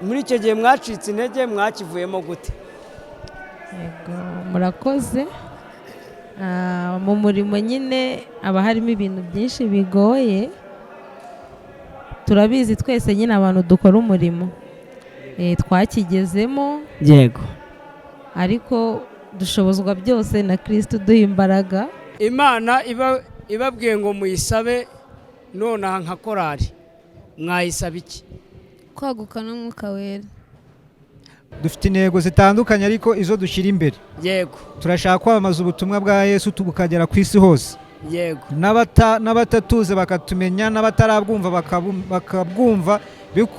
muri icyo gihe mwacitse intege mwakivuyemo gute? Yego, murakoze. Mu murimo nyine aba harimo ibintu byinshi bigoye, turabizi twese nyine abantu dukora umurimo twakigezemo, yego, ariko dushobozwa byose na Kristo uduha imbaraga. Imana ibabwiye ngo muyisabe nonaha nka korari, mwayisaba iki? Kwaguka n'Umwuka Wera. Dufite intego zitandukanye ariko izo dushyira imbere. Yego, turashaka kwamamaza ubutumwa bwa Yesu bukagera ku isi hose. Yego, n'abatatuze bakatumenya, n'abatarabwumva bakabwumva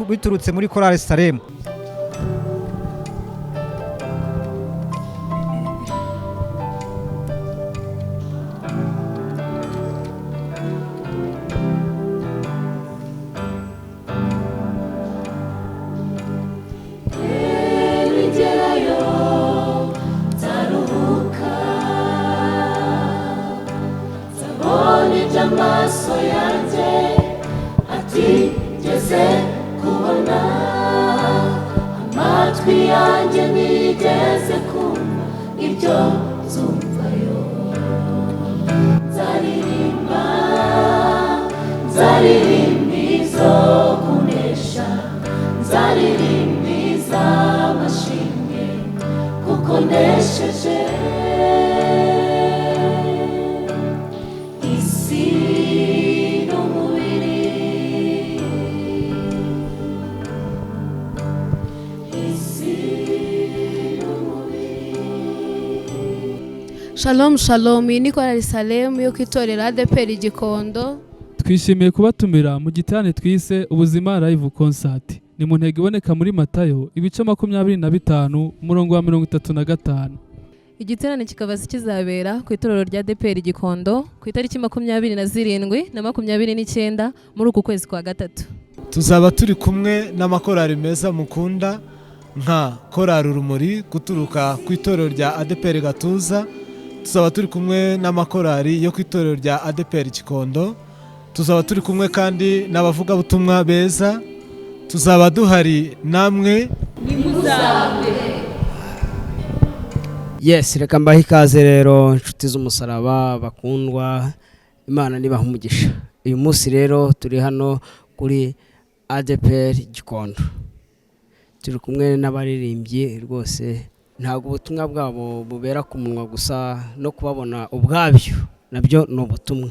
biturutse muri korali Salemu. Amaso yanjye atigeze kubona, amatwi yanjye ntigeze kumva ibyo nzumvayo. Nzaririmba izo kunesha, nzaririmba iz'amashimwe kuko nesheje Shalom shalom, iyi ni korali Salemu yo kwitorera ADPR Gikondo. Twishimiye kubatumira mu giterane twise Ubuzima Live Concert. Ni mu ntego iboneka muri Matayo ibice 25 umurongo wa 35. Igiterane kikaba kizabera ku itorero rya ADPR Gikondo ku itariki 27 na 29 muri uku kwezi kwa gatatu. Tuzaba turi kumwe n'amakorali meza mukunda nka korali Urumuri guturuka ku itorero rya ADPR Gatuza. Tuzaba turi kumwe n'amakorali yo ku itorero rya ADPR Gikondo. Tuzaba turi kumwe kandi n'abavuga butumwa beza. Tuzaba duhari namwe nimuzabe. Yes, reka mbahe ikaze rero inshuti z'umusaraba bakundwa, Imana nibaha umugisha. Uyu munsi rero turi hano kuri ADPR Gikondo, turi kumwe n'abaririmbyi rwose. Ntabwo ubutumwa bwabo bubera ku munwa gusa, no kubabona ubwabyo nabyo ni ubutumwa.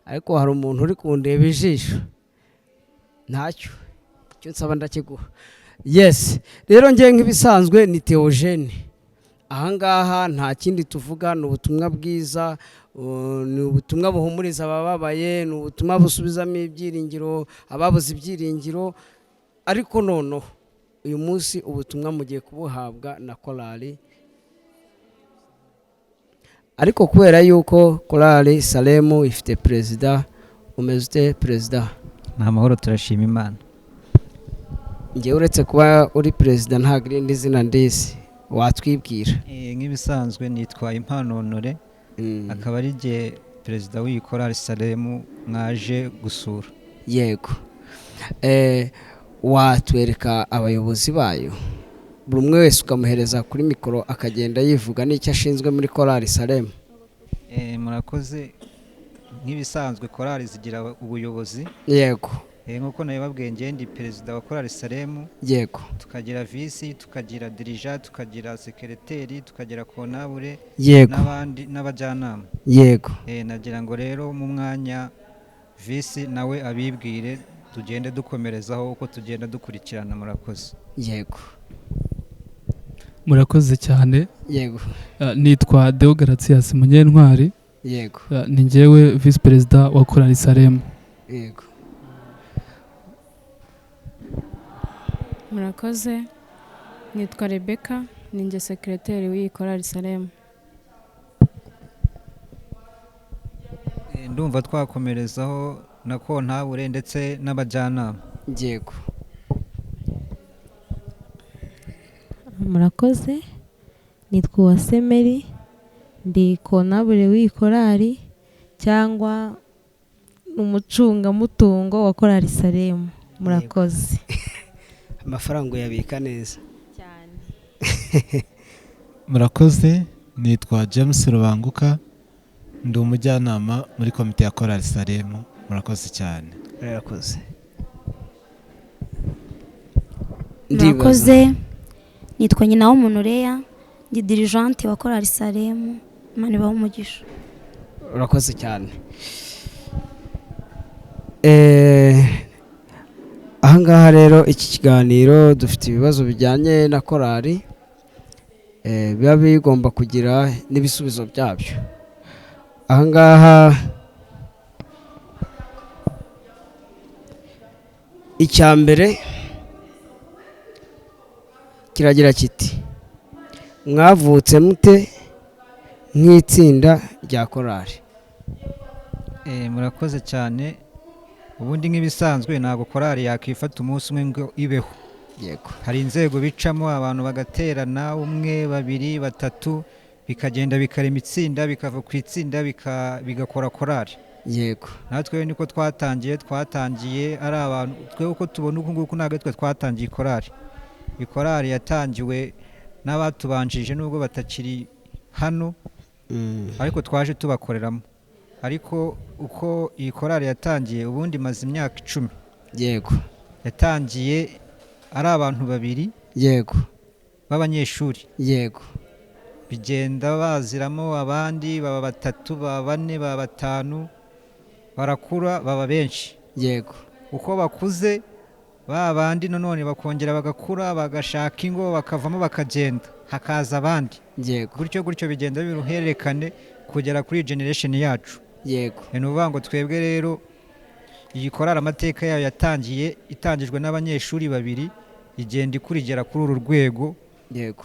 Ariko hari umuntu uri kundeba ijisho, ntacyo icyo nsaba ndakiguha. Yes, rero ngiye nk'ibisanzwe ni Theogene. Ahangaha nta kindi tuvuga, ni ubutumwa bwiza, ni ubutumwa buhumuriza abababaye, ni ubutumwa busubizamo ibyiringiro ababuze ibyiringiro. Ariko noneho uyu munsi ubutumwa mugiye kubuhabwa na korali, ariko kubera yuko korali Salemu ifite perezida. Umeze ute perezida? Nta mahoro, turashima Imana. Ngewe uretse kuba uri perezida ntabwo irindi zina ndizi, watwibwira? Nk'ibisanzwe nitwa Impano Honore, akaba ari jye perezida w'iyi korali Salemu mwaje gusura. Yego, watwereka abayobozi bayo, buri umwe wese ukamuhereza kuri mikoro akagenda yivuga n'icyo ashinzwe muri korali Salemu? Murakoze. Nk'ibisanzwe korali zigira ubuyobozi. Yego. Nk'uko nabibabwiye njye ndi perezida wa korali Salemu. Yego. Tukagira visi, tukagira dirija, tukagira sekereteri, tukagira konabure. Yego. N'abandi n'abajyanama. Yego. Nagira ngo rero mu mwanya visi nawe abibwire, tugende dukomerezaho uko tugenda dukurikirana. Murakoze. Yego. Murakoze cyane. Yego. Nitwa Deogratias Munyentwari. Yego. Ni njyewe vice perezida wa korali Salemu. Yego. Murakoze. Nitwa Rebecca, ninjye sekreteri w'iyi korali Salemu. Ndumva twakomerezaho na kontabure ndetse n'abajyanama. Yego. Murakoze. Nitwa Uwasemeri, ndi kontabure w'iyi korali cyangwa umucungamutungo wa korali Salemu. Murakoze. amafaranga uyabika neza cyane. murakoze. Nitwa James Rubanguka, ndi umujyanama muri komite ya Korali Salemu. Murakoze cyane. murakoze. murakoze. Nitwa nyina w'umuntu Leya, ndi dirijante wa Korali Salemu. Imana ibahe umugisha. urakoze cyane. ahangaha rero iki kiganiro dufite ibibazo bijyanye na korali, biba bigomba kugira n'ibisubizo byabyo. ahangaha icya mbere kiragira kiti mwavutse mute nk'itsinda rya korali? murakoze cyane. ubundi nk'ibisanzwe ntabwo korali yakifata umunsi umwe ngo ibeho. yego, hari inzego bicamo, abantu bagaterana, umwe babiri batatu, bikagenda bikarema itsinda, bikava ku itsinda bigakora korali. yego, natwe niko twatangiye ari abantu twe uko tubona uku nguku, ntabwo twe twatangiye korali. ikorali yatangiwe n'abatubanjije nubwo batakiri hano, ariko twaje tubakoreramo. ariko uko iyi korali yatangiye, ubundi maze imyaka 10. yego, yatangiye ari abantu babiri, yego, b'abanyeshuri. yego, bigenda baziramo abandi, baba batatu, baba bane, baba batanu, barakura baba benshi. yego, uko bakuze babandi none bakongera bagakura, bagashaka ingo, bakavamo bakagenda, hakaza abandi. yego, gutyo bigenda biruhererekane kugera kuri generation yacu. yego, ni ukuvuga ngo twebwe rero iyi korali amateka yayo itangijwe n'abanyeshuri babiri, igenda ikurigera kuri uru rwego. yego,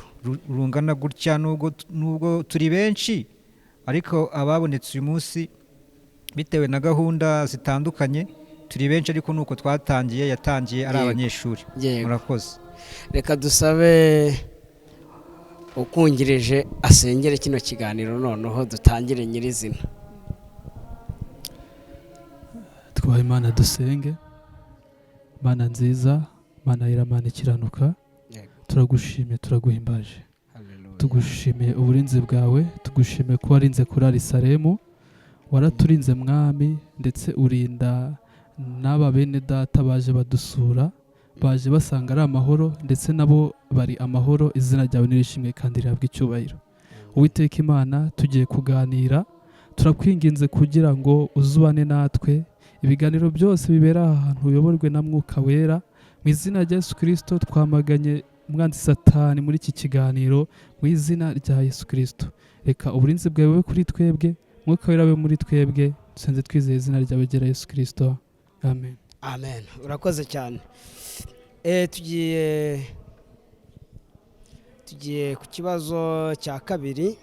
rungana gutya. nubwo turi benshi, ariko ababonetse uyu munsi bitewe na gahunda zitandukanye turi benshi, ariko nuko twatangiye, yatangiye ari abanyeshuri. murakoze. reka dusabe ukungirije asengere kino kiganiro, noneho dutangire nyirizina. twubahe Imana dusenge. Mana nziza, Mana yera, Mana ikiranuka, turagushimiye, turaguhimbaje. tugushimiye uburinzi bwawe, tugushimiye ko warinze korali Salemu, waraturinze mwami, ndetse urinda n'aba bene data baje badusura, baje basanga ari amahoro, ndetse nabo bari amahoro. izina ryawe nirishimwe kandi rihabwa icyubahiro. Uwiteka Imana, tugiye kuganira, turakwinginze kugira ngo uzubane natwe, ibiganiro byose bibera ahantu uyoborwe na Mwuka Wera. mu izina rya Yesu Kristo twamaganye umwanzi Satani muri iki kiganiro, mu izina rya Yesu Kristo. reka uburinzi bwawe bube kuri twebwe, Mwuka Wera abe muri twebwe, dusenze twizeye izina ryawe ryera Yesu Kristo, amen. amen. urakoze cyane. tugiye ku kibazo cya kabiri.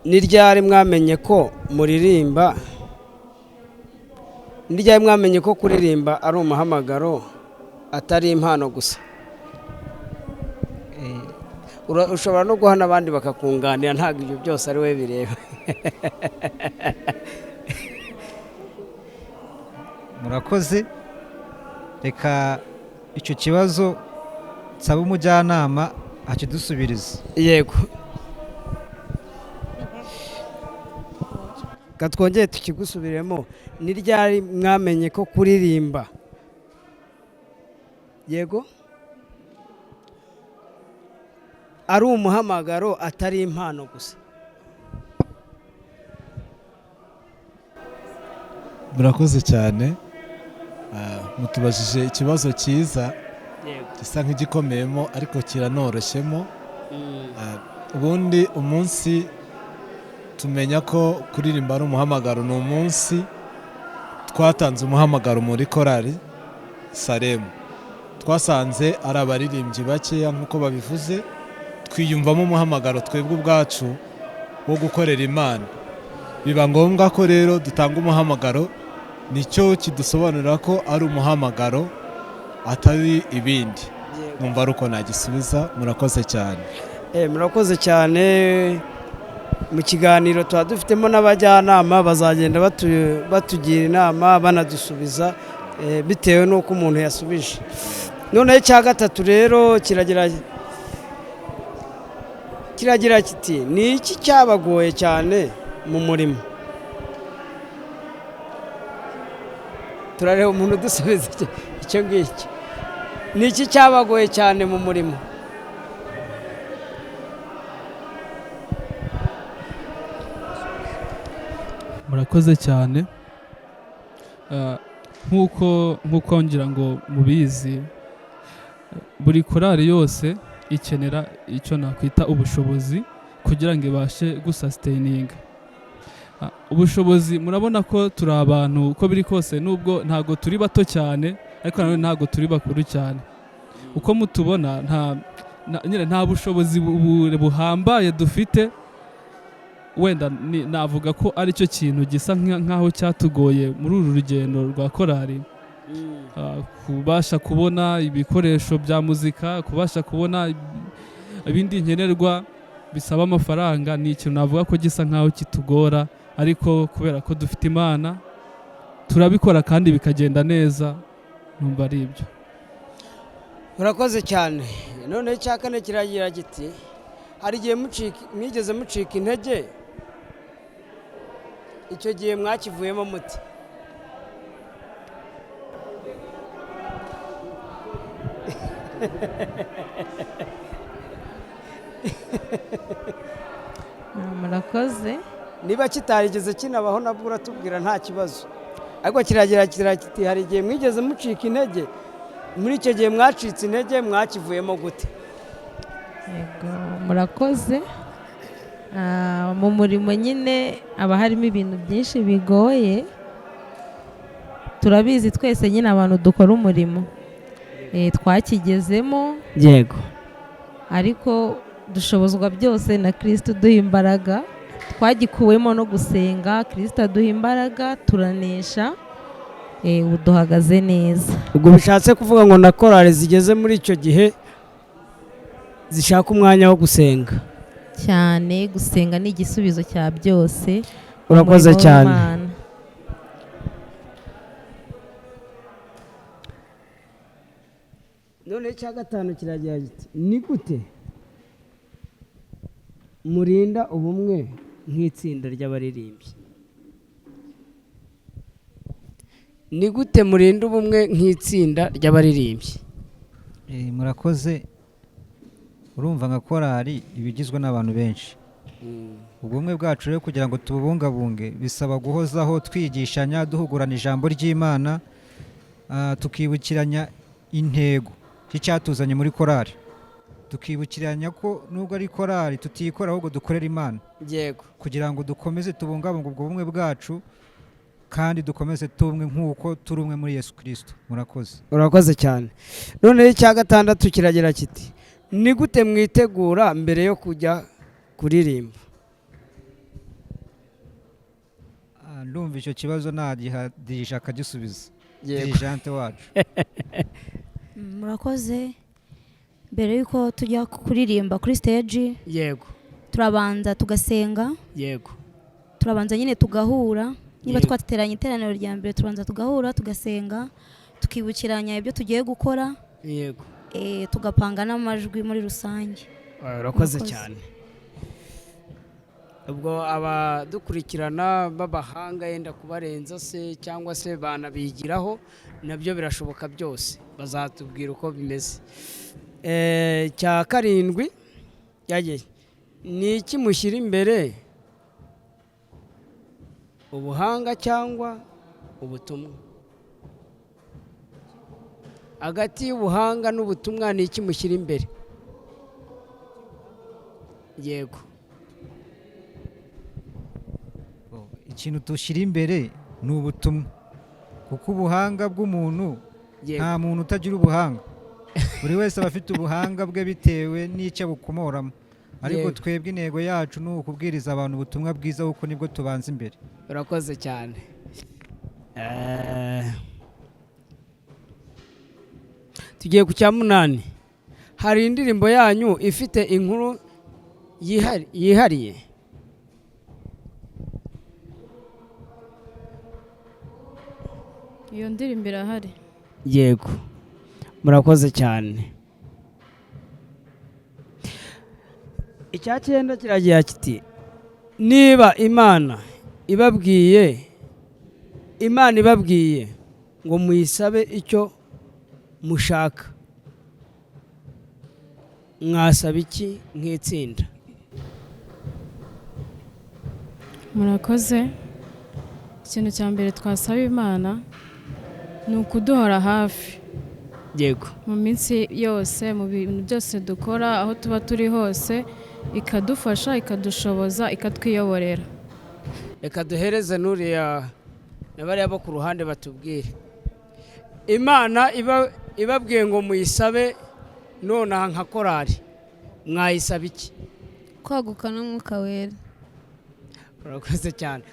ni ryari mwamenye ko muririmba? ni ryari mwamenye ko kuririmba ari umuhamagaro atari impano gusa? ushobora no guha n'abandi bakakunganira, ntabwo ibyo byose ari we bireba. murakoze. reka icyo kibazo nsaba umujyanama akidusubiriza. yego, twongere tukigusubiremo. ni ryari mwamenye ko kuririmba, yego, ari umuhamagaro atari impano gusa? murakoze cyane. mutubajije ikibazo cyiza, gisa nk'igikomeyemo ariko kiranoroshemo. ubundi umunsi tumenya ko kuririmba ari umuhamagaro ni umunsi twatanze umuhamagaro muri korali Salemu. twasanze ari abaririmbyi bakeya nk'uko babivuze, twiyumvamo umuhamagaro twebwe ubwacu wo gukorera Imana. biba ngombwa ko rero dutanga umuhamagaro, nicyo kidusobanurira ko ari umuhamagaro atari ibindi. numva ari uko nagisubiza. murakoze cyane. murakoze cyane. mu kiganiro tuba dufitemo n'abajyanama bazagenda batugira inama, banadusubiza bitewe n'uko umuntu yasubije. Noneho icya gatatu rero kiragira kiti ni iki cyabagoye cyane mu murimo? Turareba umuntu dusubiza icyo ngicyo. Ni iki cyabagoye cyane mu murimo? murakoze cyane. nk'uko ngira ngo mubizi, buri korari yose ikenera icyo nakwita ubushobozi kugira ngo ibashe gusasiteyininga. Ubushobozi murabona ko turi abantu uko biri kose, nubwo ntago turi bato cyane ariko nanone ntago turi bakuru cyane. Uko mutubona nta bushobozi buhambaye dufite. Wenda navuga ko ari cyo kintu gisa nk'aho cyatugoye muri uru rugendo rwa korari, kubasha kubona ibikoresho bya muzika, kubasha kubona ibindi nkenerwa bisaba amafaranga. Ni ikintu navuga ko gisa nk'aho kitugora, ariko kubera ko dufite Imana turabikora kandi bikagenda neza. Numva ari ibyo. Urakoze cyane. None icya kane kiragira giti hari igihe mwigeze mucika intege, icyo gihe mwakivuyemo muti? murakoze. Niba kitarigeze kinabaho nabwo uratubwira nta kibazo, ariko kiragira kiti hari igihe mwigeze mucika intege, muri icyo gihe mwacitse intege mwakivuyemo gute? Yego, murakoze. Mu murimo nyine haba harimo ibintu byinshi bigoye. Turabizi twese nyine abantu dukora umurimo, twakigezemo. Yego. Ariko dushobozwa byose na Kristo duha imbaraga. Twagikuwemo no gusenga, Kristo aduha imbaraga, turanesha. Ubu duhagaze neza. Ubwo bishatse kuvuga ngo na korari zigeze muri icyo gihe zishaka umwanya wo gusenga cyane. Gusenga ni igisubizo cya byose. Urakoze cyane. None icya gatanu kiragira giti ni gute murinda ubumwe nk'itsinda ry'abaririmbyi? Ni gute murinda ubumwe nk'itsinda ry'abaririmbyi? Murakoze. Urumva nka korari ibigizwe n'abantu benshi. Ubumwe bwacu rero kugira ngo tububungabunge bisaba guhozaho twigishanya, duhugurana ijambo ry'Imana, tukibukiranya intego cy'icyatuzanye muri korari. Tukibukiranya ko nubwo ari korari tutiyikora ahubwo dukorera Imana. Yego. Kugira ngo dukomeze tubungabunge ubwo bumwe bwacu kandi dukomeze tubumwe nk'uko turi umwe muri Yesu Kristo. Murakoze. Urakoze cyane. None icya gatandatu kiragira kiti ni gute mwitegura mbere yo kujya kuririmba? Ndumva icyo kibazo nadirisha akagisubiza dirijante wacu. Murakoze. Mbere yuko tujya kuririmba kuri stage, yego, turabanza tugasenga. Yego. Turabanza nyine tugahura. Niba twateranye iteraniro rya mbere tubanza tugahura, tugasenga, tukibukiranya ibyo tugiye gukora. Yego. Tugapanga n'amajwi muri rusange. Urakoze cyane. Ubwo abadukurikirana b'abahanga yenda kubarenza se cyangwa se banabigiraho, nabyo birashoboka byose, bazatubwira uko bimeze. Cya karindwi yagiye ni iki mushyira imbere, ubuhanga cyangwa ubutumwa? Hagati y'ubuhanga n'ubutumwa ni iki mushyira imbere? Yego. Ikintu dushyira imbere ni ubutumwa, kuko ubuhanga bw'umuntu nta muntu utagira ubuhanga. Buri wese aba afite ubuhanga bwe bitewe n'icyo bukomoramo, ariko twebwe intego yacu ni ukubwiriza abantu ubutumwa bwiza, kuko nibwo tubanza imbere. Urakoze cyane. Tugiye ku cya munani. Hari indirimbo yanyu ifite inkuru yihariye? iyo ndirimbo irahari. yego murakoze cyane. icya cyenda kiragira kiti niba imana ibabwiye ngo muyisabe icyo mushaka mwasaba iki nk'itsinda? Murakoze. Ikintu cya mbere twasaba Imana ni ukuduhora hafi yego mu minsi yose, mu bintu byose dukora, aho tuba turi hose, ikadufasha, ikadushoboza, ikatwiyoborera. reka duhereze n'uriya na bariya bo ku ruhande batubwire. Imana ibabwiye ngo muyisabe nonaha nka korari mwayisaba iki? kwaguka n'umwuka wera. Murakoze cyane.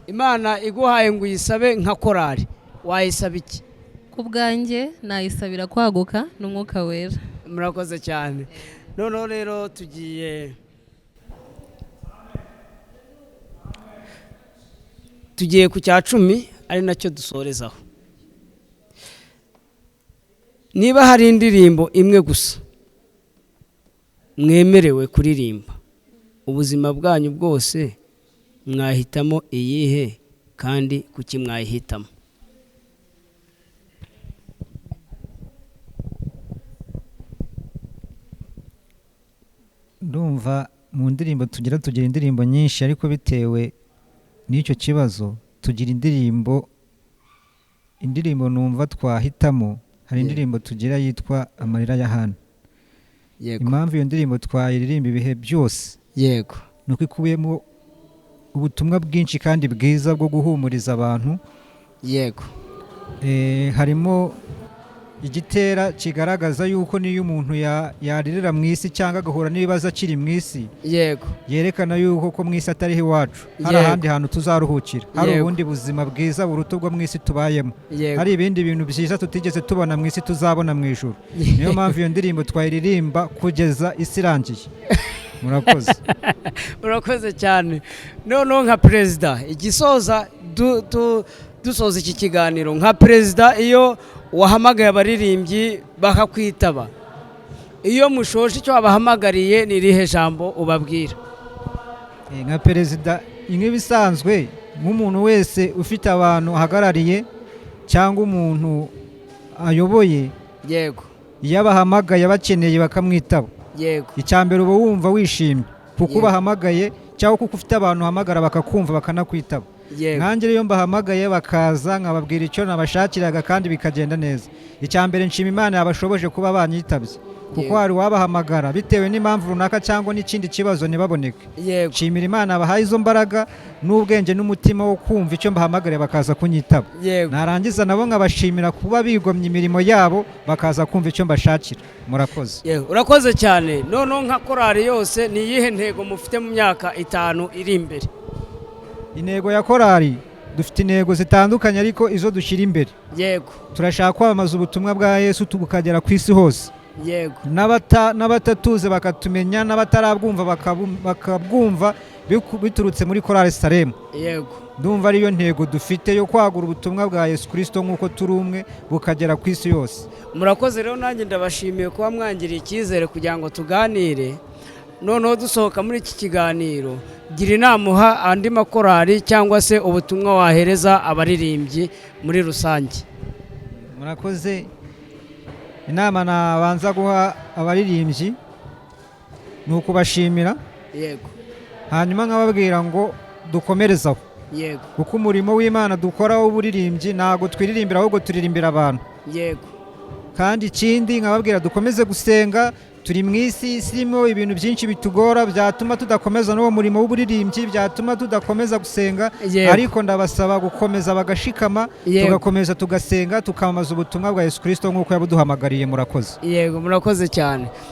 Imana iguhaye ngo uyisabe nka korari wayisaba iki? ku bwanjye nayisabira kwaguka n'umwuka wera. Murakoze cyane. Noneho rero tugiye ku cya 10 ari nacyo dusorezaho. Niba hari indirimbo imwe gusa mwemerewe kuririmba ubuzima bwanyu bwose, mwahitamo iyihe kandi kuki mwayihitamo? ndumva mu ndirimbo tugira indirimbo nyinshi, ariko bitewe n'icyo kibazo tugira indirimbo numva twahitamo. Hari indirimbo tugira yitwa amarira ya Hana. Impamvu iyo ndirimbo twayiririmba ibihe byose yego nuko ikubiyemo ubutumwa bwinshi kandi bwiza bwo guhumuriza abantu. yego harimo igitera kigaragaza yuko niyo umuntu yaririra mu isi cyangwa agahura n'ibibazo akiri mu isi, yego yerekana yuko ko mu isi atariho iwacu, hari ahandi hantu tuzaruhukira, hari ubundi buzima bwiza buruta ubwo mu isi tubayemo, hari ibindi bintu byiza tutigeze tubona mu isi tuzabona mu ijuru. Niyo mpamvu iyo ndirimbo twayiririmba kugeza isi irangiye. Murakoze. Murakoze cyane. Noneho nka perezida igisoza dusoza iki kiganiro, nka perezida iyo wahamagaye abaririmbyi bakakwitaba, iyo mushoje icyo wabahamagariye ni irihe jambo ubabwira? Nka perezida nk'ibisanzwe, nk'umuntu wese ufite abantu ahagarariye cyangwa umuntu ayoboye, yego iyo abahamagaye bakeneye bakamwitaba, yego icya mbere uba wumva wishimye kuko ubahamagaye cyangwa kuko ufite abantu uhamagara bakakumva bakanakwitaba. Nkanjye iyo mbahamagaye bakaza nkababwira icyo nabashakiraga kandi bikagenda neza. Icya mbere nshima Imana yabashoboje kuba banyitabye, kuko hari wabahamagara bitewe n'impamvu runaka cyangwa n'ikindi kibazo ntibaboneke. Nshimira Imana bahaye izo mbaraga n'ubwenge n'umutima wo kumva icyo mbahamagare bakaza kunyitaba. Narangiza nabo nkabashimira kuba bigomye imirimo yabo bakaza kumva icyo mbashakira. Murakoze. Urakoze cyane. Noneho nka korari yose ni iyihe ntego mufite mu myaka 5 iri imbere? Intego ya korari dufite intego zitandukanye, ariko izo dushyira imbere, yego turashaka kwamamaza ubutumwa bwa Yesu tukagera ku isi hose, yego n'abatatuze bakatumenya, n'abatarabwumva bakabwumva biturutse muri korari Salem. Yego ndumva ariyo ntego dufite yo kwagura ubutumwa bwa Yesu Kristo nk'uko turi umwe bukagera ku isi yose. Murakoze rero, nanjye ndabashimiye kuba mwangiriye icyizere kugira ngo tuganire. Noneho dusohoka muri iki kiganiro, gira inama uha andi makorari cyangwa se ubutumwa wahereza abaririmbyi muri rusange. Murakoze. Inama nabanza guha abaririmbyi ni ukubashimira, yego hanyuma nkababwira ngo dukomerezaho, yego kuko umurimo w'Imana dukora w'uburirimbyi ntabwo twiririmbira ahubwo turirimbira abantu, yego kandi ikindi nkababwira dukomeze gusenga. Turi mu isi irimo ibintu byinshi bitugora byatuma tudakomeza n'uwo murimo w'uburirimbyi, byatuma tudakomeza gusenga, ariko ndabasaba gukomeza bagashikama, tugakomeza tugasenga tukamamaza ubutumwa bwa Yesu Kristo nk'uko yabuduhamagariye. Murakoze. Yego murakoze cyane.